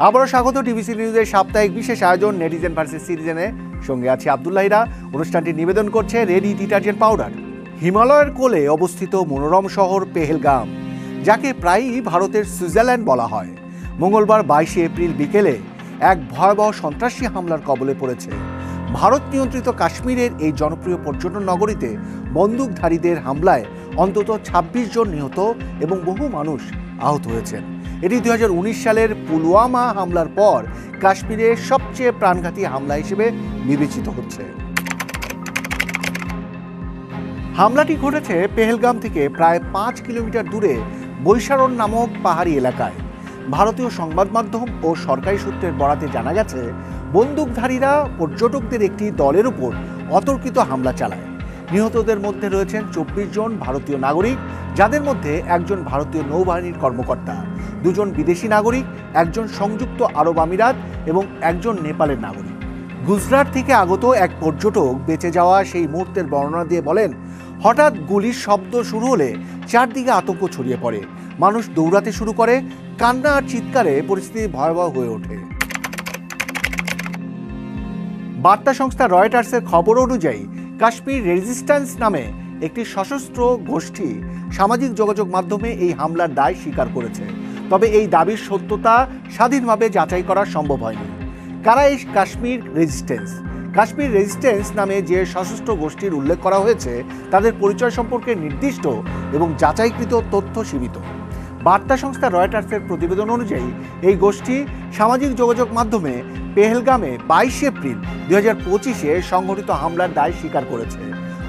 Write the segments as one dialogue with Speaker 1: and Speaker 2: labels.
Speaker 1: আবারও স্বাগত টিভিসি নিউজের সাপ্তাহিক বিশেষ আয়োজন নেটিজেন ভার্সেস সিটিজেনে। সঙ্গে আছে আব্দুল্লাহ হীরা। অনুষ্ঠানটি নিবেদন করছে রেডি ডিটারজেন্ট পাউডার। হিমালয়ের কোলে অবস্থিত মনোরম শহর পেহেলগাম, যাকে প্রায়ই ভারতের সুইজারল্যান্ড বলা হয়, মঙ্গলবার 22 এপ্রিল বিকেলে এক ভয়াবহ সন্ত্রাসী হামলার কবলে পড়েছে। ভারত নিয়ন্ত্রিত কাশ্মীরের এই জনপ্রিয় পর্যটন নগরীতে বন্দুকধারীদের হামলায় অন্তত 26 জন নিহত এবং বহু মানুষ আহত হয়েছেন। এটি 2019 সালের পুলওয়ামা হামলার পর কাশ্মীরের সবচেয়ে প্রাণঘাতী হামলা হিসেবে বিবেচিত হচ্ছে। হামলাটি ঘটেছে পেহেলগাম থেকে প্রায় 5 কিলোমিটার দূরে বৈশারণ নামক পাহাড়ি এলাকায়। ভারতীয় সংবাদ মাধ্যম ও সরকারি সূত্রের বরাতে জানা গেছে, বন্দুকধারীরা পর্যটকদের একটি দলের উপর অতর্কিত হামলা চালায়। নিহতদের মধ্যে রয়েছেন 24 জন ভারতীয় নাগরিক, যাদের মধ্যে একজন ভারতীয় নৌবাহিনীর কর্মকর্তা, 2 জন বিদেশি নাগরিক, একজন সংযুক্ত আরব আমিরাত এবং একজন নেপালের নাগরিক। গুজরাট থেকে আগত এক পর্যটক বেঁচে যাওয়া সেই মুহূর্তের বর্ণনা দিয়ে বলেন, হঠাৎ গুলির শব্দ শুরু হলে চারদিকে আতঙ্ক ছড়িয়ে পড়ে। মানুষ দৌড়াতে শুরু করে, কান্না আর চিৎকারে পরিস্থিতি ভয়াবহ হয়ে ওঠে। বার্তা সংস্থা রয়টার্সের খবর অনুযায়ী কাশ্মীর রেজিস্ট্যান্স নামে একটি সশস্ত্র গোষ্ঠী সামাজিক যোগাযোগ মাধ্যমে এই হামলার দায় স্বীকার করেছে। তবে এই দাবির সত্যতা স্বাধীনভাবে যাচাই করা সম্ভব হয়নি। কারা এই কাশ্মীর রেজিস্ট্যান্স নামে যে সশস্ত্র গোষ্ঠীর উল্লেখ করা হয়েছে, তাদের পরিচয় সম্পর্কে নির্দিষ্ট এবং যাচাইকৃত তথ্য সীমিত। বার্তা সংস্থা রয়টার্সের প্রতিবেদন অনুযায়ী এই গোষ্ঠী সামাজিক যোগাযোগ মাধ্যমে পেহেলগামে 22 এপ্রিল 2025-এ সংঘটিত হামলার দায় স্বীকার করেছে।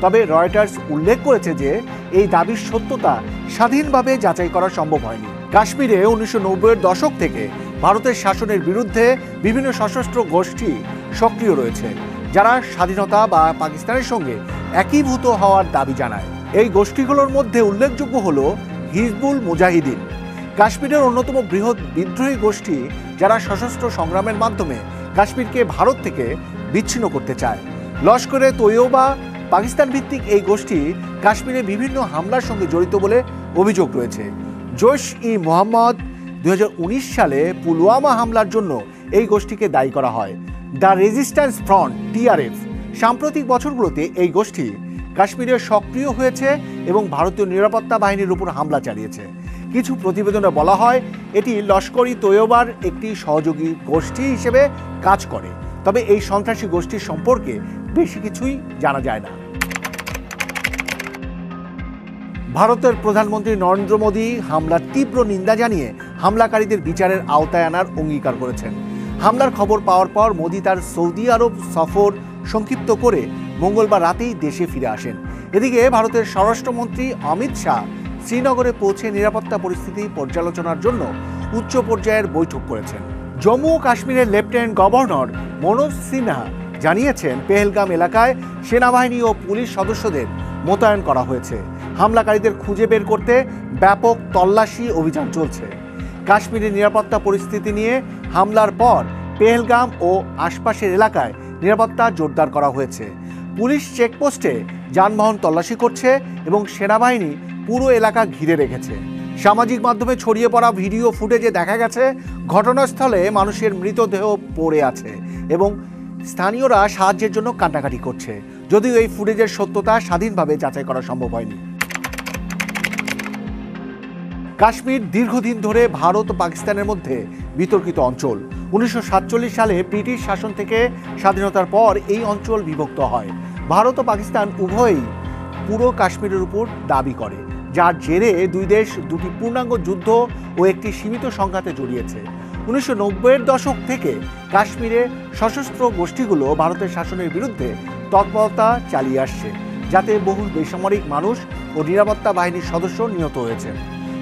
Speaker 1: তবে রয়টার্স উল্লেখ করেছে যে এই দাবির সত্যতা স্বাধীনভাবে যাচাই করা সম্ভব হয়নি। কাশ্মীরে 1990-এর দশক থেকে ভারতের শাসনের বিরুদ্ধে বিভিন্ন সশস্ত্র গোষ্ঠী সক্রিয় রয়েছে, যারা স্বাধীনতা বা পাকিস্তানের সঙ্গে একীভূত হওয়ার দাবি জানায়। এই গোষ্ঠীগুলোর মধ্যে উল্লেখযোগ্য হল হিজবুল মুজাহিদিন, কাশ্মীরের অন্যতম বৃহৎ বিদ্রোহী গোষ্ঠী, যারা সশস্ত্র সংগ্রামের মাধ্যমে কাশ্মীরকে ভারত থেকে বিচ্ছিন্ন করতে চায়। লস্করে তৈয়বা পাকিস্তান ভিত্তিক এই গোষ্ঠী কাশ্মীরে বিভিন্ন হামলার সঙ্গে জড়িত বলে অভিযোগ রয়েছে। জৈশ-ই-মোহাম্মদ 2019 সালে পুলওয়ামা হামলার জন্য এই গোষ্ঠীকে দায়ী করা হয়। দ্য রেজিস্ট্যান্স ফ্রন্ট TRF সাম্প্রতিক বছরগুলোতে এই গোষ্ঠী কাশ্মীরে সক্রিয় হয়েছে এবং ভারতীয় নিরাপত্তা বাহিনীর উপর হামলা চালিয়েছে। কিছু প্রতিবেদনে বলা হয় এটি লস্কর-ই-তৈয়বার একটি সহযোগী গোষ্ঠী হিসেবে কাজ করে। তবে এই সন্ত্রাসী গোষ্ঠীর সম্পর্কে বেশি কিছুই জানা যায় না। ভারতের প্রধানমন্ত্রী নরেন্দ্র মোদী হামলার তীব্র নিন্দা জানিয়ে হামলাকারীদের বিচারের আওতায় আনার অঙ্গীকার করেছেন। হামলার খবর পাওয়ার পর মোদী তার সৌদি আরব সফর সংক্ষিপ্ত করে মঙ্গলবার রাতেই দেশে ফিরে আসেন। এদিকে ভারতের স্বরাষ্ট্রমন্ত্রী অমিত শাহ শ্রীনগরে পৌঁছে নিরাপত্তা পরিস্থিতি পর্যালোচনার জন্য উচ্চ পর্যায়ের বৈঠক করেছেন। জম্মু ও কাশ্মীরের লেফটেন্যান্ট গভর্নর মনোজ সিনহা জানিয়েছেন, পেহেলগাম এলাকায় সেনাবাহিনী ও পুলিশ সদস্যদের মোতায়েন করা হয়েছে। হামলাকারীদের খুঁজে বের করতে ব্যাপক তল্লাশি অভিযান চলছে। কাশ্মীরের নিরাপত্তা পরিস্থিতি নিয়ে হামলার পর পেহেলগাম ও আশপাশের এলাকায় নিরাপত্তা জোরদার করা হয়েছে। পুলিশ চেকপোস্টে যানবাহন তল্লাশি করছে এবং সেনাবাহিনী পুরো এলাকা ঘিরে রেখেছে। সামাজিক মাধ্যমে ছড়িয়ে পড়া ভিডিও ফুটেজে দেখা গেছে, ঘটনাস্থলে মানুষের মৃতদেহ পড়ে আছে এবং স্থানীয়রা সাহায্যের জন্য কান্নাকাটি করছে। যদিও এই ফুটেজের সত্যতা স্বাধীনভাবে যাচাই করা সম্ভব হয়নি। কাশ্মীর দীর্ঘদিন ধরে ভারত ও পাকিস্তানের মধ্যে বিতর্কিত অঞ্চল। 1947 সালে ব্রিটিশ শাসন থেকে স্বাধীনতার পর এই অঞ্চল বিভক্ত হয়। ভারত ও পাকিস্তান উভয়ই পুরো কাশ্মীরের উপর দাবি করে, যার জেরে দুই দেশ দুটি পূর্ণাঙ্গ যুদ্ধ ও একটি সীমিত সংঘাতে জড়িয়েছে। 1990-এর দশক থেকে কাশ্মীরে সশস্ত্র গোষ্ঠীগুলো ভারতের শাসনের বিরুদ্ধে তৎপরতা চালিয়ে আসছে, যাতে বহু বেসামরিক মানুষ ও নিরাপত্তা বাহিনীর সদস্য নিহত হয়েছেন।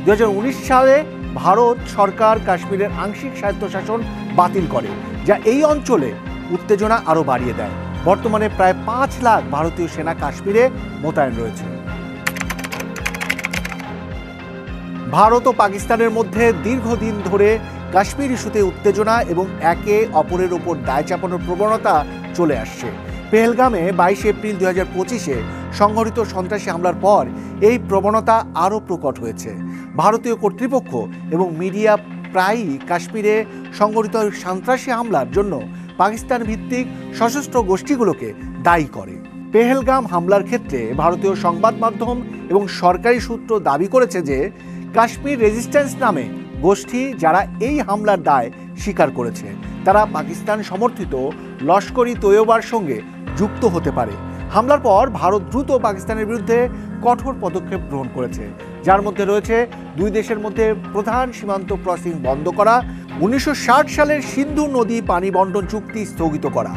Speaker 1: 2019 সালে ভারত সরকার কাশ্মীরের আংশিক স্বায়ত্তশাসন বাতিল করে, যা এই অঞ্চলে উত্তেজনা আরও বাড়িয়ে দেয়। বর্তমানে প্রায় 5 লাখ ভারতীয় সেনা কাশ্মীরে মোতায়েন রয়েছে। ভারত ও পাকিস্তানের মধ্যে দীর্ঘদিন ধরে কাশ্মীর ইস্যুতে উত্তেজনা এবং একে অপরের উপর দায় চাপানোর প্রবণতা চলে আসছে। পেহেলগামে 22 এপ্রিল 2025-এ সংঘটিত সন্ত্রাসী হামলার পর এই প্রবণতা আরও প্রকট হয়েছে। ভারতীয় কর্তৃপক্ষ এবং মিডিয়া প্রায়ই কাশ্মীরে সংঘটিত সন্ত্রাসী হামলার জন্য পাকিস্তান ভিত্তিক সশস্ত্র গোষ্ঠীগুলোকে দায়ী করে। পেহেলগাম হামলার ক্ষেত্রে ভারতীয় সংবাদ মাধ্যম এবং সরকারি সূত্র দাবি করেছে যে কাশ্মীর রেজিস্ট্যান্স নামে গোষ্ঠী যারা এই হামলার দায় স্বীকার করেছে তারা পাকিস্তান সমর্থিত লস্কর-ই তৈয়বার সঙ্গে যুক্ত হতে পারে। হামলার পর ভারত দ্রুত পাকিস্তানের বিরুদ্ধে কঠোর পদক্ষেপ গ্রহণ করেছে, যার মধ্যে রয়েছে দুই দেশের মধ্যে প্রধান সীমান্ত ক্রসিং বন্ধ করা, 1960 সালের সিন্ধু নদী পানি বন্টন চুক্তি স্থগিত করা,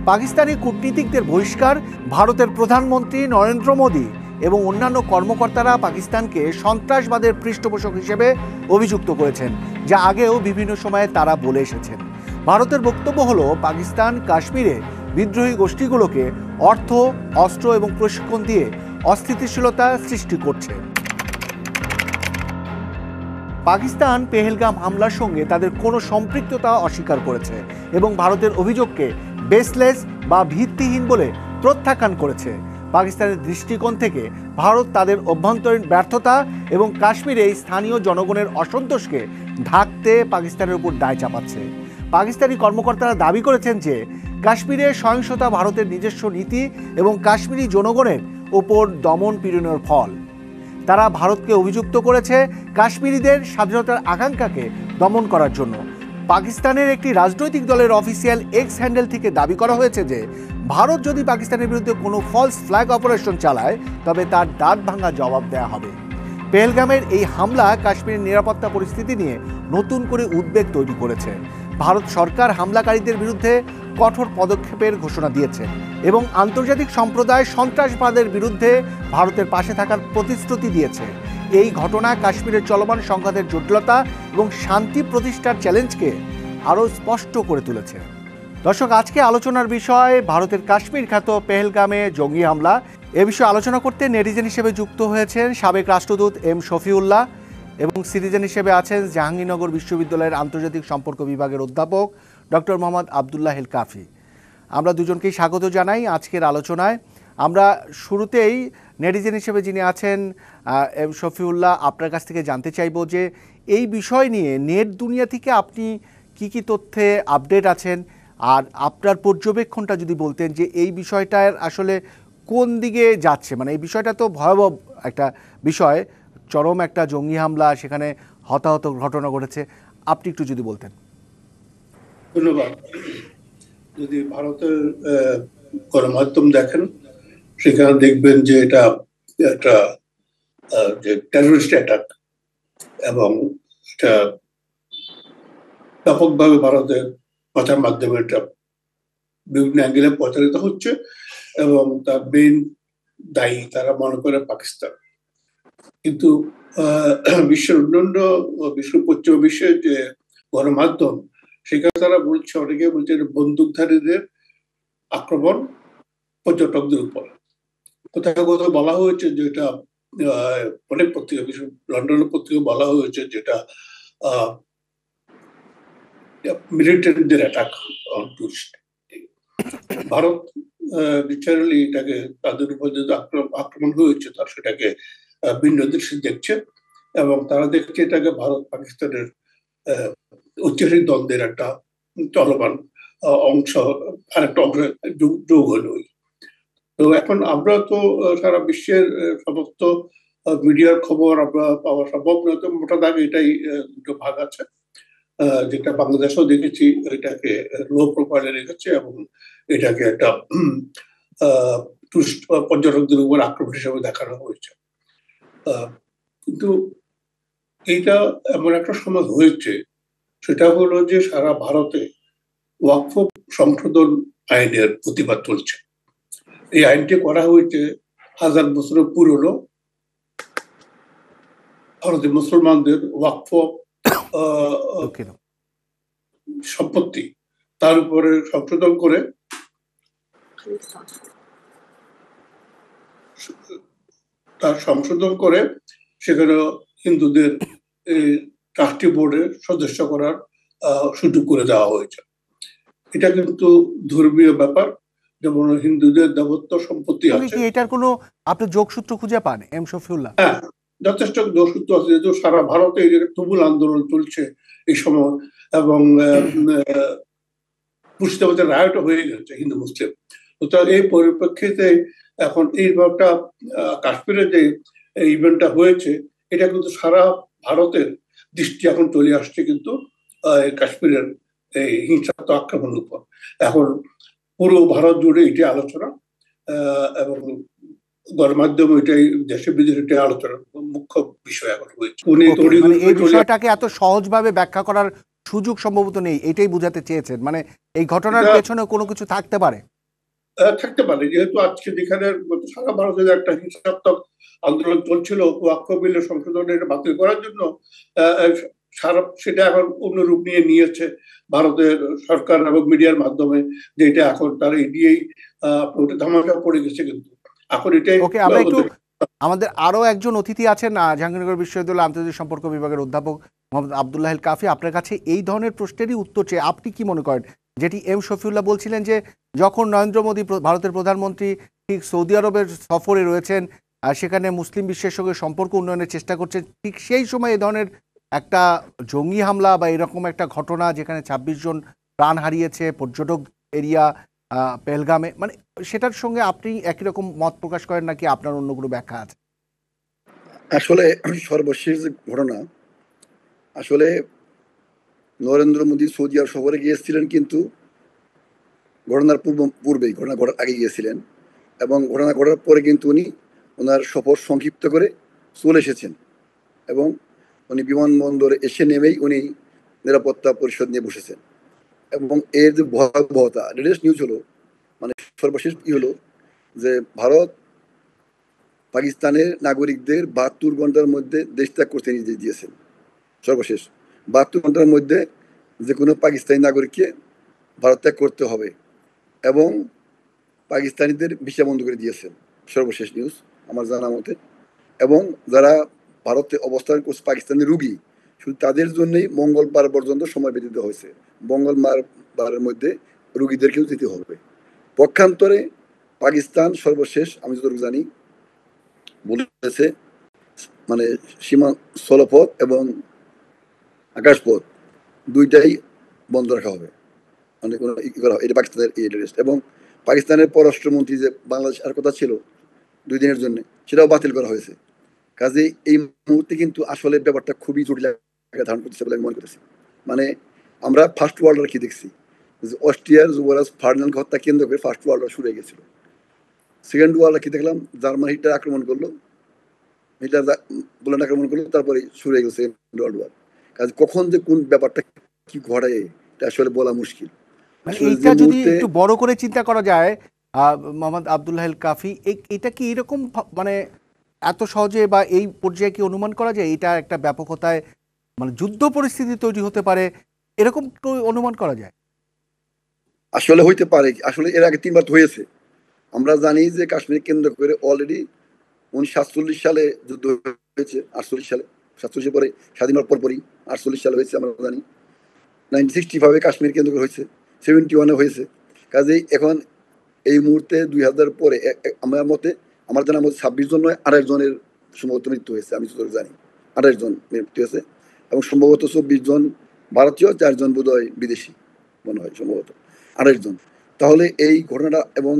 Speaker 1: পাকিস্তানি কূটনীতিকদের বহিষ্কার, ভারতের প্রধানমন্ত্রী নরেন্দ্র মোদী এবং অন্যান্য কর্মকর্তারা পাকিস্তানকে সন্ত্রাসবাদের পৃষ্ঠপোষক হিসেবে অভিযুক্ত করেছেন, যা আগেও বিভিন্ন সময়ে তারা বলে এসেছেন। ভারতের বক্তব্য হলো পাকিস্তান কাশ্মীরে বিদ্রোহী গোষ্ঠীগুলোকে অর্থ, অস্ত্র এবং প্রশিক্ষণ দিয়ে অস্থিতিশীলতা সৃষ্টি করছে। পাকিস্তান পেহেলগাম হামলার সঙ্গে তাদের কোনো সম্পৃক্ততা অস্বীকার করেছে এবং ভারতের অভিযোগকে বেসলেস বা ভিত্তিহীন বলে প্রত্যাখ্যান করেছে। পাকিস্তানের দৃষ্টিকোণ থেকে ভারত তাদের অভ্যন্তরীণ ব্যর্থতা এবং কাশ্মীরে স্থানীয় জনগণের অসন্তোষকে ঢাকতে পাকিস্তানের উপর দায় চাপাচ্ছে। পাকিস্তানি কর্মকর্তারা দাবি করেছেন যে কাশ্মীরে সহিংসতা ভারতের নিজস্ব নীতি এবং কাশ্মীরি জনগণের ওপর দমন পীড়নের ফল। তারা ভারতকে অভিযুক্ত করেছে কাশ্মীরিদের স্বাধীনতার আকাঙ্ক্ষাকে দমন করার জন্য। পাকিস্তানের একটি রাজনৈতিক দলের অফিসিয়াল এক্স হ্যান্ডেল থেকে দাবি করা হয়েছে যে ভারত যদি পাকিস্তানের বিরুদ্ধে কোনো ফলস ফ্ল্যাগ অপারেশন চালায় তবে তার দাঁত ভাঙা জবাব দেওয়া হবে। পেহেলগামের এই হামলা কাশ্মীরের নিরাপত্তা পরিস্থিতি নিয়ে নতুন করে উদ্বেগ তৈরি করেছে। ভারত সরকার হামলাকারীদের বিরুদ্ধে কঠোর পদক্ষেপের ঘোষণা দিয়েছে এবং আন্তর্জাতিক সম্প্রদায় সন্ত্রাসবাদের বিরুদ্ধে ভারতের পাশে থাকার প্রতিশ্রুতি দিয়েছে। এই ঘটনা কাশ্মীরের চলমান সংঘাতের জটিলতা এবং শান্তি প্রতিষ্ঠার চ্যালেঞ্জকে আরও স্পষ্ট করে তুলেছে। দর্শক, আজকে আলোচনার বিষয় ভারতের কাশ্মীর খ্যাত পেহেলগামে জঙ্গি হামলা। এ বিষয়ে আলোচনা করতে নেটিজেন হিসেবে যুক্ত হয়েছেন সাবেক রাষ্ট্রদূত এম শফিউল্লাহ এবং সিটিজেন হিসেবে আছেন জাহাঙ্গীরনগর বিশ্ববিদ্যালয়ের আন্তর্জাতিক সম্পর্ক বিভাগের অধ্যাপক ডক্টর মোহাম্মদ আবদুল্লাহ এল কাফি। আমরা দুজনকেই স্বাগত জানাই আজকের আলোচনায়। আমরা শুরুতেই নেটিজেন হিসেবে যিনি আছেন এম শফিউল্লাহ, আপনার কাছ থেকে জানতে চাইব যে এই বিষয় নিয়ে নেট দুনিয়া থেকে আপনি কি তথ্যে আপডেট আছেন, আর আপনার পর্যবেক্ষণটা যদি বলতেন যে এই বিষয়টার আসলে কোন দিকে যাচ্ছে। মানে এই বিষয়টা তো ভয়াবহ একটা বিষয়, চরম একটা জঙ্গি হামলা, সেখানে হতাহত ঘটনা ঘটেছে, আপনি একটু যদি বলতেন।
Speaker 2: ধন্যবাদ। যদি ভারতের গণমাধ্যম দেখেন সেখানে দেখবেন যে এটা একটা যে টেররিস্ট অ্যাটাক এবং এটা ব্যাপকভাবে ভারতের প্রচার মাধ্যমে এটা বিভিন্ন অ্যাঙ্গেলে প্রচারিত হচ্ছে এবং তার মেইন দায়ী তারা মনে করে পাকিস্তান। কিন্তু বিশ্বের অন্যান্য পশ্চিমা বিশ্বের যে গণমাধ্যম সেখানে তারা বলছে, অনেকে বলছে বন্দুকধারীদের আক্রমণ পর্যটকদের উপর। কোথাও কোথাও বলা হয়েছে যে এটা অনেক পত্রিকা, বিশেষ লন্ডনের পত্রিকা বলা হয়েছে যেটা মিলিটারিদের attack on tourist. Bharat naturally এটাকে তাদের উপর যে আক্রমণ হয়েছে তার সেটাকে ভিন্ন দৃষ্টি দেখছে এবং তারা দেখছে এটাকে ভারত পাকিস্তানের ঐতিহাসিক দ্বন্দ্বের একটা চলমান অংশ, আরেকটা অংশ যোগ হলো। তো এখন আমরা তো সারা বিশ্বের সমস্ত মিডিয়ার খবর আমরা পাওয়া সম্ভব নয়, তো মোটা দাগে এটাই দুটো ভাগ আছে। যেটা বাংলাদেশেও দেখেছি এটাকে লো প্রোফাইলে রেখেছে এবং এটাকে একটা টুরিস্ট পর্যটকদের উপর আক্রমণ হিসেবে দেখানো হয়েছে। কিন্তু এইটা এমন একটা সময় হয়েছে, সেটা হলো যে সারা ভারতে ওয়াকফ সংশোধন আইনের প্রতিবাদ চলছে। এই আইনটি করা হয়েছে 1000 বছরের পুরনো ভারতের মুসলমানদের ওয়াকফ সম্পত্তি, তার উপরে সংশোধন করে সেখানে হিন্দুদের ট্রাস্টি বোর্ডে সদস্য করার সুযোগ করে দেওয়া হয়েছে। এটা কিন্তু ধর্মীয় ব্যাপার, যেমন হিন্দুদের দেবত্ব সম্পত্তি আছে।
Speaker 1: এটার কোনো আপনি যোগসূত্র খুঁজে পান এম শফিউল্লাহ?
Speaker 2: হ্যাঁ, যথেষ্ট দোষত্ব আছে, যেহেতু সারা ভারতে তুমুল আন্দোলন চলছে এই সময়, এবং মুর্শিদাবাদের রায়টও হয়ে গেছে হিন্দু মুসলিম। সুতরাং এই পরিপ্রেক্ষিতে এখন এইটা কাশ্মীরে যে ইভেন্টটা হয়েছে, এটা কিন্তু সারা ভারতের দৃষ্টি এখন চলে আসছে কিন্তু কাশ্মীরের এই হিংসাত্মক আক্রমণের উপর। এখন পুরো ভারত জুড়ে এটি আলোচনা, এবং গণমাধ্যম এটাই, দেশে বিদেশে এটাই আলোচনার মুখ্য বিষয় এখন হয়েছে।
Speaker 1: মানে এই বিষয়টাকে এত সহজভাবে ব্যাখ্যা করার সুযোগ সম্ভবত নেই, এটাই বুঝাতে চেয়েছেন? মানে এই ঘটনার পেছনে কোনো কিছু থাকতে পারে?
Speaker 2: থাকতে পারে, যেহেতু আজকে যেখানে সারা ভারতের একটা হিংসাত্মক আন্দোলন চলছিল ওয়াকফ বিল সংশোধনের বাতিল করার জন্য, সারা সেটা এখন অন্য রূপ নিয়েছে ভারতের সরকার এবং মিডিয়ার মাধ্যমে, যে এটা এখন তারা এডিয়েই ধামাকা পড়ে গেছে। কিন্তু এখন এটাই
Speaker 1: ওকে, আমরা একটু আমাদের আরো একজন অতিথি আছেন জাহাঙ্গীরনগর বিশ্ববিদ্যালয়ের আন্তর্জাতিক সম্পর্ক বিভাগের অধ্যাপক মোহাম্মদ আব্দুল্লাহ আল কাফি। আপনার কাছে এই ধরনের প্রশ্নেরই উত্তর চেয়ে আপনি কি মনে করেন, যেটি এম শফিউল্লাহ বলছিলেন যে যখন নরেন্দ্র মোদী ভারতের প্রধানমন্ত্রী ঠিক সৌদি আরবের সফরে রয়েছেন, সেখানে মুসলিম বিশ্বের সঙ্গে সম্পর্ক উন্নয়নের চেষ্টা করছেন, ঠিক সেই সময় এই ধরনের একটা জঙ্গি হামলা বা এরকম একটা ঘটনা যেখানে ২৬ জন প্রাণ হারিয়েছে পর্যটক এরিয়া পেহেলগামে, মানে সেটার সঙ্গে আপনি একই রকম মত প্রকাশ করেন নাকি আপনার অন্য কোনো ব্যাখ্যা আছে?
Speaker 3: আসলে সর্বশেষ যে ঘটনা, আসলে নরেন্দ্র মোদী সৌদি আরব সফরে গিয়েছিলেন, কিন্তু ঘটনার পূর্বেই, ঘটনা ঘটার আগে গিয়েছিলেন, এবং ঘটনা ঘটার পরে কিন্তু উনি ওনার সফর সংক্ষিপ্ত করে চলে এসেছেন, এবং উনি বিমানবন্দরে এসে নেমেই উনি নিরাপত্তা পরিষদ নিয়ে বসেছেন। এবং এর যে ভয়াবহতা, লেটেস্ট নিউজ হলো, মানে সর্বশেষ হলো যে ভারত পাকিস্তানের নাগরিকদের ৭২ ঘন্টার মধ্যে দেশ ত্যাগ করতে নির্দেশ দিয়েছেন। সর্বশেষ ৭২ ঘন্টার মধ্যে যে কোনো পাকিস্তানি নাগরিককে ভারত ত্যাগ করতে হবে, এবং পাকিস্তানিদের ভিসা বন্ধ করে দিয়েছেন, সর্বশেষ নিউজ আমার জানা মতে। এবং যারা ভারতে অবস্থান করছে পাকিস্তানের রুগী, শুধু তাদের জন্যই মঙ্গলবার পর্যন্ত সময় বেঁধে দেওয়া হয়েছে। মঙ্গলবারের মধ্যে রুগীদেরকেও যেতে হবে। পক্ষান্তরে পাকিস্তান সর্বশেষ আমি যতটুকু জানি বলেছে, মানে সীমা স্থলপথ এবং আকাশপথ দুইটাই বন্ধ রাখা হবে, মানে কোনো এটা পাকিস্তানের লেটেস্ট। এবং পাকিস্তানের পররাষ্ট্রমন্ত্রী যে বাংলাদেশ আর কথা ছিল 2 দিনের জন্য, সেটাও বাতিল করা হয়েছে। কাজে এই মুহূর্তে কিন্তু আসলে ব্যাপারটা খুবই জটিল ধারণ করতেছে বলে আমি মনে করতেছি। মানে আমরা ফার্স্ট ওয়ার্ল্ড ওয়ার কি দেখছি, যে অস্ট্রিয়ার যুবরাজ ফার্ডিনান্ড হত্যা কেন্দ্র করে ফার্স্ট ওয়ার্ল্ড ওয়ার শুরু হয়ে গেছিল। সেকেন্ড ওয়ার্ল্ড কি দেখলাম, জার্মান হিটলার আক্রমণ করলো, পোল্যান্ড আক্রমণ করলো, তারপরে শুরু হয়ে গেল সেকেন্ড ওয়ার্ল্ড ওয়ার। কাজে কখন যে কোন ব্যাপারটা কি ঘটায় এটা আসলে বলা মুশকিল।
Speaker 1: মানে এইটা যদি একটু বড় করে চিন্তা করা যায়, মোহাম্মদ আব্দুল্লাহ আল কাফি, এটা কি এরকম মানে এত সহজে বা এই পর্যায়ে কি অনুমান করা যায় এটা একটা ব্যাপকতায় মানে যুদ্ধ পরিস্থিতি তৈরি হতে পারে, এরকম একটু অনুমান করা যায়?
Speaker 3: আসলে হইতে পারে, আসলে এর আগে 3 বার হয়েছে। আমরা জানি যে কাশ্মীর কেন্দ্র করে অলরেডি 1947 সালে যুদ্ধ হয়েছে, 48 সালে, 47 পরে স্বাধীন হওয়ার পরপরই 48 সালে হয়েছে আমরা জানি। 1965 কাশ্মীর কেন্দ্র করে হয়েছে, 71 হয়েছে। কাজেই এখন এই মুহূর্তে 2000 পরে আমার মতে, আমার জানার মধ্যে 26 জন নয় 28 জনের সম্ভবত মৃত্যু হয়েছে, আমি যতটুকু জানি 28 জন মৃত্যু হয়েছে, এবং সম্ভবত 24 জন ভারতীয়, 4 জন বোধহয় বিদেশি মনে হয়, সম্ভবত 28 জন। তাহলে এই ঘটনাটা এবং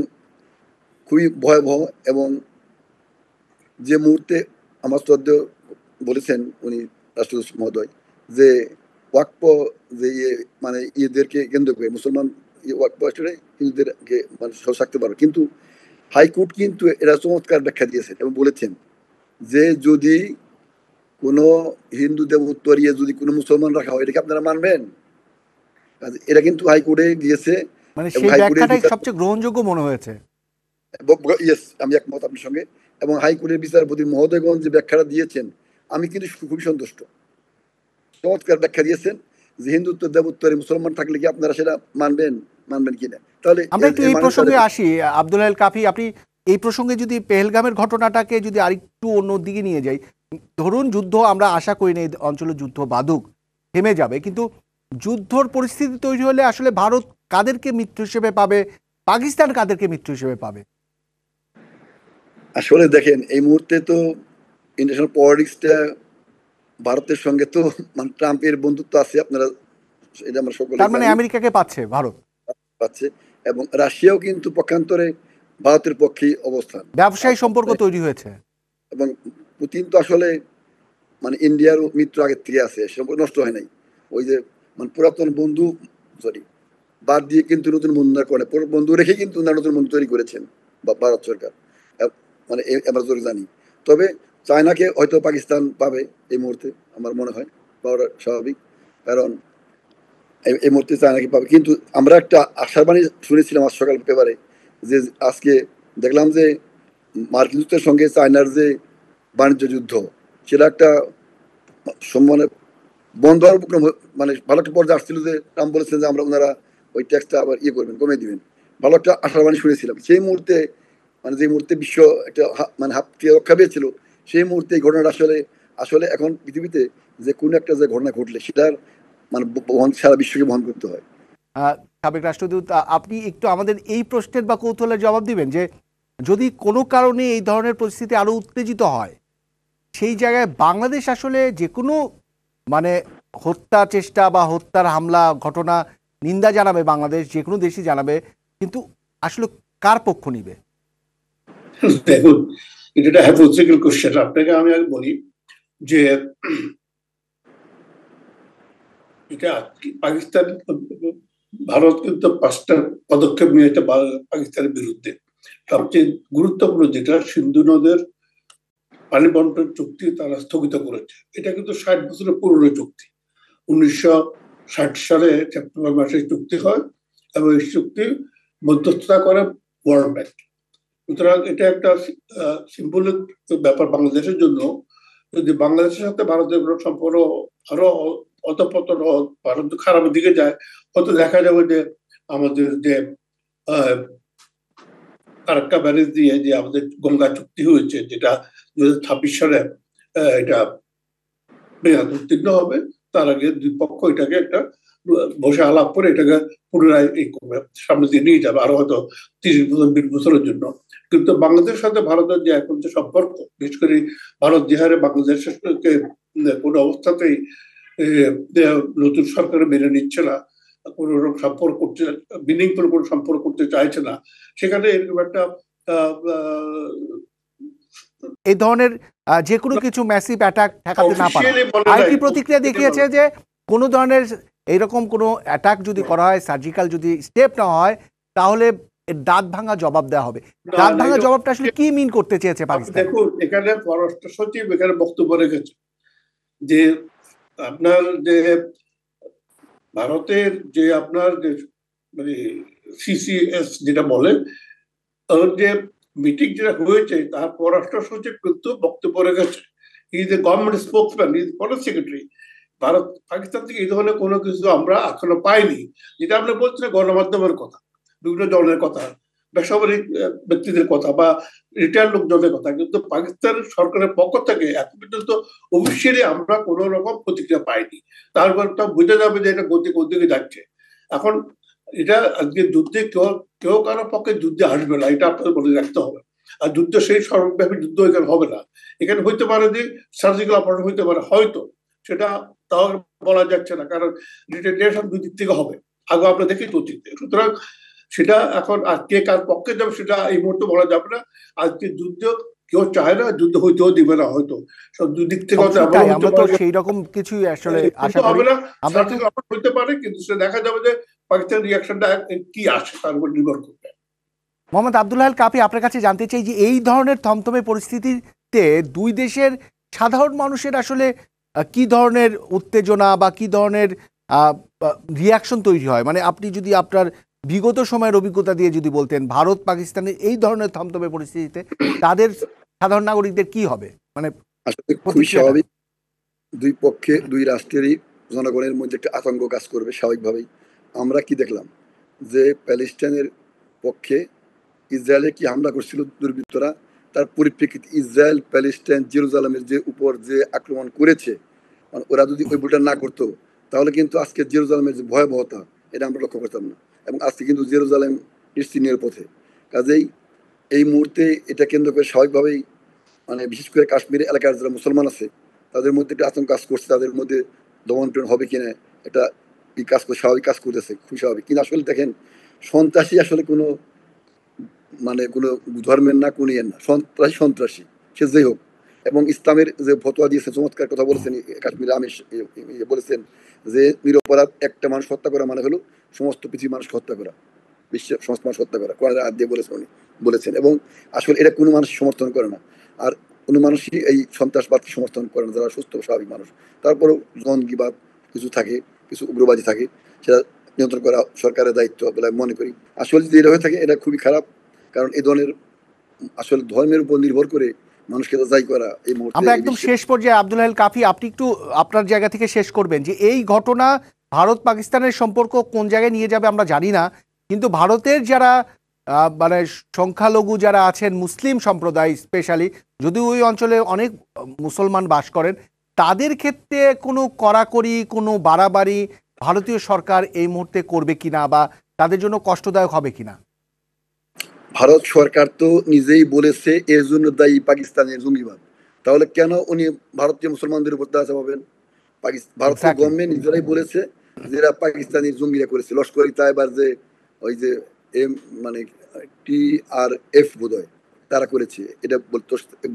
Speaker 3: খুবই ভয়াবহ। এবং যে মুহূর্তে আমার শ্রদ্ধেয় বলেছেন উনি রাষ্ট্রদূত মহোদয়, যে ওয়াকফ যে মানে ইয়েদেরকে কেন্দ্র করে মুসলমান ওয়াকফ হিন্দুদেরকে মানে সহজ থাকতে পারবে, কিন্তু হাইকোর্ট কিন্তু এরা চমৎকার ব্যাখ্যা দিয়েছেন এবং বলেছেন যে যদি কোনো হিন্দু দেবত্ব এরিয়া যদি কোনো মুসলমান রাখা হয়, এটাকে আপনারা মানবেন? এটা কিন্তু হাইকোর্টে গিয়েছে,
Speaker 1: মানে সেই ব্যাখ্যাটাই সবচেয়ে গ্রহণযোগ্য মনে হয়েছে।
Speaker 3: ইয়েস, আমি একমত আপনার সঙ্গে। এবং হাইকোর্টের বিচারপতি মহোদয়গণ যে ব্যাখ্যাটা দিয়েছেন, আমি কিন্তু খুবই সন্তুষ্ট। চমৎকার ব্যাখ্যা দিয়েছেন যে হিন্দুত্ব দেবত্বের মুসলমান থাকলে কি আপনারা সেটা মানবেন কিনা। তাহলে
Speaker 1: আমরা একটু এই প্রসঙ্গে আসি। আব্দুল্লাহ আল কাফি, আপনি এই প্রসঙ্গে যদি পেহেলগামের ঘটনাটাকে যদি আরেকটু অন্য দিকে নিয়ে যাই, ধরুন যুদ্ধ, আমরা আশা করি না এই অঞ্চলে যুদ্ধ বাধুক, থেমে যাবে, কিন্তু যুদ্ধর পরিস্থিতি তৈরি হলে আসলে ভারত কাদেরকে মিত্র হিসেবে পাবে, পাকিস্তান কাদেরকে মিত্র হিসেবে পাবে?
Speaker 3: আসলে দেখেন, এই মুহূর্তে তো ইন্টারন্যাশনাল পলিটিক্সটা ভারতের সঙ্গে তো মানে ট্রাম্পের বন্ধুত্ব আছে, আপনারা এটা আমরা সকলে
Speaker 1: তার মানে
Speaker 3: জানি,
Speaker 1: আমেরিকাকে পাচ্ছে ভারত,
Speaker 3: পাচ্ছে। এবং রাশিয়াও কিন্তু পক্ষান্তরে ভারতের পক্ষেই অবস্থান।
Speaker 1: ব্যবসায়ী সম্পর্ক তৈরি হয়েছে।
Speaker 3: এবং পুতিন তো আসলে মানে ইন্ডিয়ার মিত্র আগের থেকে আছে, সম্পর্ক নষ্ট হয় নাই। ওই যে মানে পুরাতন বন্ধু, সরি, বাদ দিয়ে কিন্তু নতুন বন্ধু না করে, বন্ধু রেখে কিন্তু ওনারা নতুন বন্ধু তৈরি করেছেন ভারত সরকার। মানে আমরা জোর জানি। তবে চায়নাকে হয়তো পাকিস্তান পাবে এই মুহূর্তে, আমার মনে হয় পাওয়াটা স্বাভাবিক। কারণ এই মুহূর্তে চায়নাকে পাবে। কিন্তু আমরা একটা আশার বাণী শুনেছিলাম আজ সকাল পেপারে, যে আজকে দেখলাম যে মার্কিন যুক্তরাষ্ট্রের সঙ্গে চায়নার যে বাণিজ্য যুদ্ধ, সেটা একটা মানে বন্ধ হওয়ার মানে ভালো একটা পর্যায়ে আসছিল, যে ট্রাম্প বলেছেন যে আমরা ওনারা ওই ট্যাক্সটা আবার করবেন, কমিয়ে দিবেন। ভালো একটা আশার বাণী শুনেছিলাম। সেই মুহূর্তে মানে যে মুহূর্তে বিশ্ব একটা মানে হাত দিয়ে রক্ষা পেয়েছিল, সেই মুহূর্তে এই ঘটনাটা আসলে আসলে এখন পৃথিবীতে যে কোনো একটা যে ঘটনা ঘটলে সেটার মানে সারা বিশ্বকে বহন করতে হয়।
Speaker 1: সাবেক রাষ্ট্রদূত, আপনি একটু আমাদের এই প্রশ্নের বা কৌতূহলের জবাব দিবেন যে যদি কোনো কারণে এই ধরনের পরিস্থিতি আরো উত্তেজিত হয়, সেই জায়গায় বাংলাদেশ আসলে যে কোনো মানে হত্যা চেষ্টা বা হত্যার হামলা ঘটনা নিন্দা জানাবে, বাংলাদেশ যে কোনো দেশই জানাবে, কিন্তু আসলে কার পক্ষ নিবে?
Speaker 2: দেখুন, এটা হাইপোথেটিক্যাল কোশ্চেন। আপনাকে আমি আগে বলি যে এটা পাকিস্তান, ভারত কিন্তু 5টা পদক্ষেপ নিয়েছে পাকিস্তানের বিরুদ্ধে। সবচেয়ে গুরুত্বপূর্ণ যেটা, সিন্ধু নদের পানি বন্টন চুক্তি তারা স্থগিত করেছে। এটা কিন্তু 60 বছরের পুরনো চুক্তি। 1960 সালে সেপ্টেম্বর মাসে চুক্তি হয় এবং এই চুক্তি মধ্যস্থতা করে ওয়ার্ল্ড ব্যাংক। সুতরাং এটা একটা সিম্বলিক ব্যাপার বাংলাদেশের জন্য। যদি বাংলাদেশের সাথে ভারতের সম্পর্ক আরো অধপতন, ভারত খারাপের দিকে যায়, হয়তো দেখা যাবে যে আমাদের যে ফারাক্কা ব্যারেজ দিয়ে যে আমাদের গঙ্গা চুক্তি হয়েছে, যেটা 2026 সালে এটা মেয়াদ উত্তীর্ণ হবে, তার আগে দুই পক্ষ এটাকে একটা বসে আলাপ করে এটাকে পুনরায় সামনে দিয়ে নিয়ে যাবে, আরো হয়তো 30 বছর 20 বছরের জন্য। কিন্তু বাংলাদেশের সাথে ভারতের যে এখন যে সম্পর্ক, বিশেষ করে ভারত যে হারে বাংলাদেশের সঙ্গে কোনো অবস্থাতেই নতুন সরকারে মেনে নিচ্ছে না, কোন রকম সম্পর্ক করতে, মিনিংফুল কোনো সম্পর্ক করতে চাইছে না, সেখানে এরকম একটা
Speaker 1: এই ধরনের যে কোনো কিছু ম্যাসিভ অ্যাটাক ঠেকাতে না পারা। আরেকটি প্রতিক্রিয়া দেখিয়েছে যে কোনো ধরনের এইরকম কোনো অ্যাটাক যদি করা হয়, সার্জিক্যাল যদি স্টেপ নেওয়া হয়, তাহলে দাঁত ভাঙা জবাব দেওয়া হবে। দাঁত ভাঙা জবাবটা আসলে কি মিন করতে চেয়েছে পাকিস্তান?
Speaker 2: দেখুন, এখানে পররাষ্ট্র সচিব এখানে বক্তব্য রেখেছে যে আপনার যে ভারতের যে আপনার যে মানে সিসিএস যেটা বলে, ওর যে মিটিং যেটা হয়েছে, তার পররাষ্ট্র সচিব কিন্তু বক্তব্য রেখেছে। Is a government spokesman, is foreign secretary. Bharat Pakistan থেকে এই ধরনের কোনো কিছু আমরা এখনো পাইনি। যেটা আপনি বলছেন গণমাধ্যমের কথা, বিভিন্ন জনের কথা, বেসামরিক ব্যক্তিদের কথা বা রিটায়ার লোকজনের কথা, কিন্তু পাকিস্তান সরকারের পক্ষ থেকে এখন পর্যন্ত অফিসিয়ালি আমরা কোন রকম প্রতিক্রিয়া পাইনি। তারপর তা বোঝা যাবে যে এটা গতি কোন দিকে যাচ্ছে। এখন এটা আজকে যুদ্ধে কেউ কেউ কারো পক্ষে যুদ্ধে আসবে না, এটা আপনাদের মনে রাখতে হবে। আর যুদ্ধ সেই সর্বব্যাপী যুদ্ধ এখানে হবে না। এখানে হইতে পারে যে সার্জিক্যাল অপারেশন হইতে পারে হয়তো, সেটা তাও বলা যাচ্ছে না, কারণ রিটেলিয়েশন দুই দিক থেকে হবে, আগে আমরা দেখি তো অতীতে। সুতরাং সেটা এখন আর কে কার পক্ষে যাবে সেটা এই মুহূর্তে বলা যাবে না। আজকে যুদ্ধ কেউ চায় না, যুদ্ধ হইতেও দিবে না হয়তো, সব দুই দিক থেকে
Speaker 1: আমরা তো সেই রকম কিছু আসলে আশা করি।
Speaker 2: হবে না, সার্জিক্যাল অপারেশন হইতে পারে, কিন্তু সেটা দেখা যাবে যে পাকিস্তানের রিয়াকশনটা কি আসে তার উপর নির্ভর করবে।
Speaker 1: মোহাম্মদ আব্দুল্লাহ কাপি, আপনার কাছে জানতে চাই যে এই ধরনের থমথমে পরিস্থিতিতে দুই দেশের সাধারণ মানুষের আসলে কি ধরনের উত্তেজনা বা কি ধরনের রিয়াকশন তৈরি হয়? মানে আপনি যদি আপনার বিগত সময়ের অভিজ্ঞতা দিয়ে যদি বলতেন, ভারত পাকিস্তানের এই ধরনের থমথমে পরিস্থিতিতে তাদের সাধারণ নাগরিকদের কি হবে? মানে
Speaker 3: আসলে খুবই স্বাভাবিক, দুই পক্ষে দুই রাষ্ট্রেরই জনগণের মধ্যে একটা আতঙ্ক কাজ করবে স্বাভাবিকভাবেই। আমরা কি দেখলাম যে প্যালেস্টাইনের পক্ষে ইসরায়েলে কি হামলা করছিল দুর্বৃত্তরা, তার পরিপ্রেক্ষিতে ইসরায়েল প্যালেস্টাইন জেরুজালেমের যে উপর যে আক্রমণ করেছে, মানে ওরা যদি ওই ভুলটা না করতো, তাহলে কিন্তু আজকে জেরুজালেমের যে ভয়াবহতা এটা আমরা লক্ষ্য করতাম না। এবং আজকে কিন্তু জেরুজালেম নিশ্চিহ্নের পথে। কাজেই এই মুহূর্তে এটা কেন্দ্র করে স্বাভাবিকভাবেই মানে বিশেষ করে কাশ্মীর এলাকার যারা মুসলমান আছে তাদের মধ্যে একটা আতঙ্ক কাজ করছে, তাদের মধ্যে দমন পীড়ন হবে কিনা একটা এই কাজ স্বাভাবিক কাজ করতেছে, খুব স্বাভাবিক। কিন্তু আসলে দেখেন সন্ত্রাসী আসলে কোনো মানে কোনো ধর্মের না কোনো ইয়ের না, সন্ত্রাসী সন্ত্রাসী সে যেই হোক। এবং ইসলামের যে ফতোয়া দিয়েছে চমৎকার কথা বলেছেন কাশ্মীরে আমির বলেছেন যে নিরপরাধ একটা মানুষ হত্যা করা মানে হলো সমস্ত পৃথিবীর মানুষ হত্যা করা, বিশ্বের সমস্ত মানুষ হত্যা করা, কোরআনের আয়াত দিয়ে বলেছেন উনি বলেছেন। এবং আসলে এটা কোনো মানুষ সমর্থন করে না, আর কোনো মানুষই এই সন্ত্রাসবাদকে সমর্থন করে না যারা সুস্থ স্বাভাবিক মানুষ। তারপরেও জঙ্গিবাদ কিছু থাকে, কিছু উগ্রবাদী থাকে, সেটা নিয়ন্ত্রণ করা সরকারের দায়িত্ব বলে আমি মনে করি। আসলে যদি এটা হয়ে থাকে এটা খুবই খারাপ, কারণ এই ধরনের আসলে ধর্মের উপর নির্ভর করে মানুষকে যাচাই করা এই মুহূর্তে।
Speaker 1: আমরা একদম শেষ পর্যায়ে আব্দুল হাইল কাফি, আপনি একটু আপনার জায়গা থেকে শেষ করবেন যে এই ঘটনা ভারত পাকিস্তানের সম্পর্ক কোন জায়গায় নিয়ে যাবে আমরা জানি না, কিন্তু ভারতের যারা মানে সংখ্যালঘু যারা আছেন মুসলিম সম্প্রদায় স্পেশালি, যদিও ওই অঞ্চলে অনেক মুসলমান বাস করেন, তাদের ক্ষেত্রে কোনো কড়াকড়ি কোনো বাড়াবাড়ি ভারতীয় সরকার এই মুহূর্তে করবে কিনা বা তাদের জন্য কষ্টদায়ক হবে কিনা?
Speaker 3: ভারত সরকার তো নিজেই বলেছে এর জন্য দায়ী পাকিস্তানের জঙ্গিবাদ, তাহলে কেন উনি ভারতীয় মুসলমানদের উপর দায় চাপাবেন? ভারতীয় গভর্নমেন্ট নিজেরাই বলেছে যে এরা পাকিস্তানি জঙ্গিরা করেছে, লস্কর তাইবার যে ওই যে মানে TRF বোধহয় তারা করেছে, এটা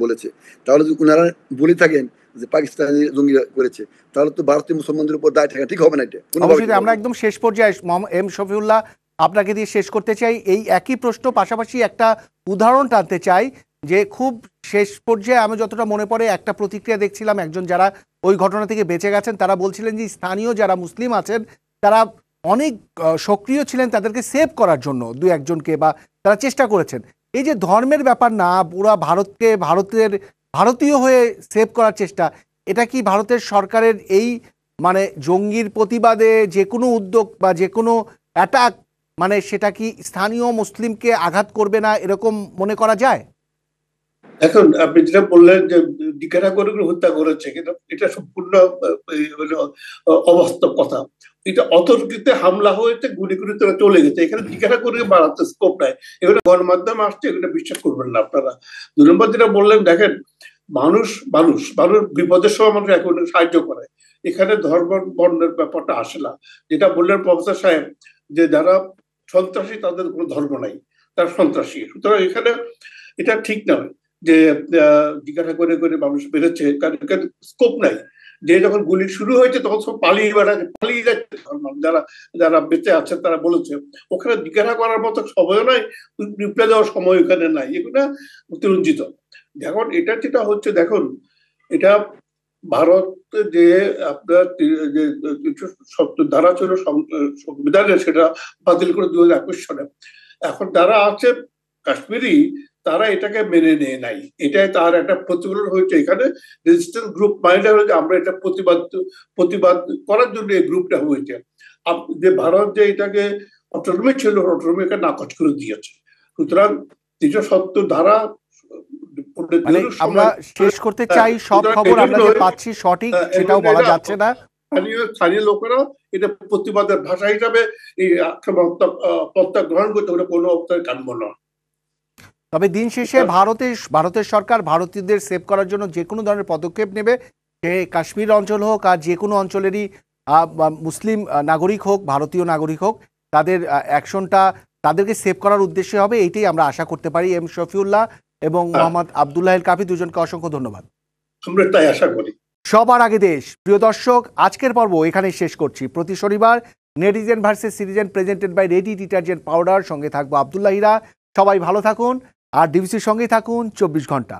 Speaker 3: বলেছে। তাহলে যদি ওনারা বলে থাকেন যে পাকিস্তানি জঙ্গিরা করেছে, তাহলে তো ভারতীয় মুসলমানদের উপর দায় থাকা ঠিক হবে না। এটা
Speaker 1: আমরা একদম শেষ পর্যায়ে এম শফিউল্লাহ আপনাকে দিয়ে শেষ করতে চাই এই একই প্রশ্ন, পাশাপাশি একটা উদাহরণ টানতে চাই যে খুব শেষ পর্যায়ে আমি যতটা মনে পড়ে একটা প্রতিক্রিয়া দেখছিলাম, একজন যারা ওই ঘটনা থেকে বেঁচে গেছেন তারা বলছিলেন যে স্থানীয় যারা মুসলিম আছেন তারা অনেক সক্রিয় ছিলেন তাদেরকে সেভ করার জন্য, দু একজনকে বা তারা চেষ্টা করেছেন। এই যে ধর্মের ব্যাপার না, পুরা ভারতকে ভারতীয় হয়ে সেভ করার চেষ্টা, এটা কি ভারতের সরকারের এই মানে জঙ্গির প্রতিবাদে যে কোনো উদ্যোগ বা যে কোনো অ্যাটাক মানে সেটা কি স্থানীয় মুসলিমকে আঘাত করবে না এরকম মনে করা যায়?
Speaker 2: এখন আপনি যেটা বললেন যে ডিকারা করে হত্যা করেছে, কিন্তু এটা সম্পূর্ণ অবাস্তব কথা। এটা অতর্কিত হামলা হয়েছে, গুলি করে তারা চলে গেছে, এখানে ডিকারা করে বাড়াতে স্কোপ নাই। এখানে গণমাধ্যম আসছে, এখানে বিশ্বাস করবেন না আপনারা। 2 নম্বর যেটা বললেন, দেখেন মানুষ মানুষ মানুষ বিপদের সময় মানুষ এখন সাহায্য করে, এখানে ধর্ম বর্ণের ব্যাপারটা আসে না। যেটা বললেন প্রফেসর সাহেব যে যারা সন্ত্রাসী তাদের কোনো ধর্ম নাই, তারা সন্ত্রাসী। সুতরাং এখানে এটা ঠিক নয় যে জিজ্ঞাসা করে করে মানুষ বেরোচ্ছে, কারণ স্কোপ নাই। যে যখন গুলি শুরু হয়েছে তখন সব পালিয়ে যাচ্ছে যারা যারা বেঁচে আছে, তারা বলেছে ওখানে জিজ্ঞাসা করার মতো সময় নাই, রিপ্লাই দেওয়ার সময় ওখানে নাই, এগুলো অতিরঞ্জিত। এখন এটা যেটা হচ্ছে, দেখুন এটা ভারত যে আপনার যে 370 ধারা ছিল সংবিধানে, সেটা বাতিল করে 2021 সালে। এখন যারা আছে কাশ্মীরি তারা এটাকে মেনে নেয় নাই, এটাই তার একটা প্রতিফলন হয়েছে। এখানে রেজিস্ট্যান্স গ্রুপ মাইন্ড হয়েছে, আমরা এটা প্রতিবাদ করার জন্য এই গ্রুপটা হয়েছে। যে ভারত যে এটাকে অটোনমি ছিল, অটোনমিকে নাকচ করে দিয়েছে। সুতরাং 370 ধারা
Speaker 1: আমরা শেষ করতে চাই, সব খবর আমরা যে পাচ্ছি সঠিক সেটাও বলা যাচ্ছে না।
Speaker 2: স্থানীয় লোকেরা এটা প্রতিবাদের ভাষা হিসাবে এই প্রত্যাগ্রহণ করতে হবে, কোনো অবস্থায় কাম্য নয়।
Speaker 1: তবে দিন শেষে ভারতের সরকার ভারতীয়দের সেভ করার জন্য যে কোনো ধরনের পদক্ষেপ নেবে, সে কাশ্মীর অঞ্চল হোক আর যে কোনো অঞ্চলেরই মুসলিম নাগরিক হোক ভারতীয় নাগরিক হোক, তাদের অ্যাকশনটা তাদেরকে সেভ করার উদ্দেশ্যে হবে, এইটাই আমরা আশা করতে পারি। এম শফিউল্লাহ এবং মোহাম্মদ আব্দুল্লাহ আল কাফি দুজনকে অসংখ্য ধন্যবাদ।
Speaker 2: আমরা তাই আশা করি।
Speaker 1: সবার আগে দেশ, প্রিয় দর্শক, আজকের পর্ব এখানেই শেষ করছি। প্রতি শনিবার netizen versus citizen presented by Ready detergent powder, সঙ্গে থাকবো আব্দুল্লাহ হিরা। সবাই ভালো থাকুন আর ডিবিসির সঙ্গেই থাকুন 24 ঘন্টা।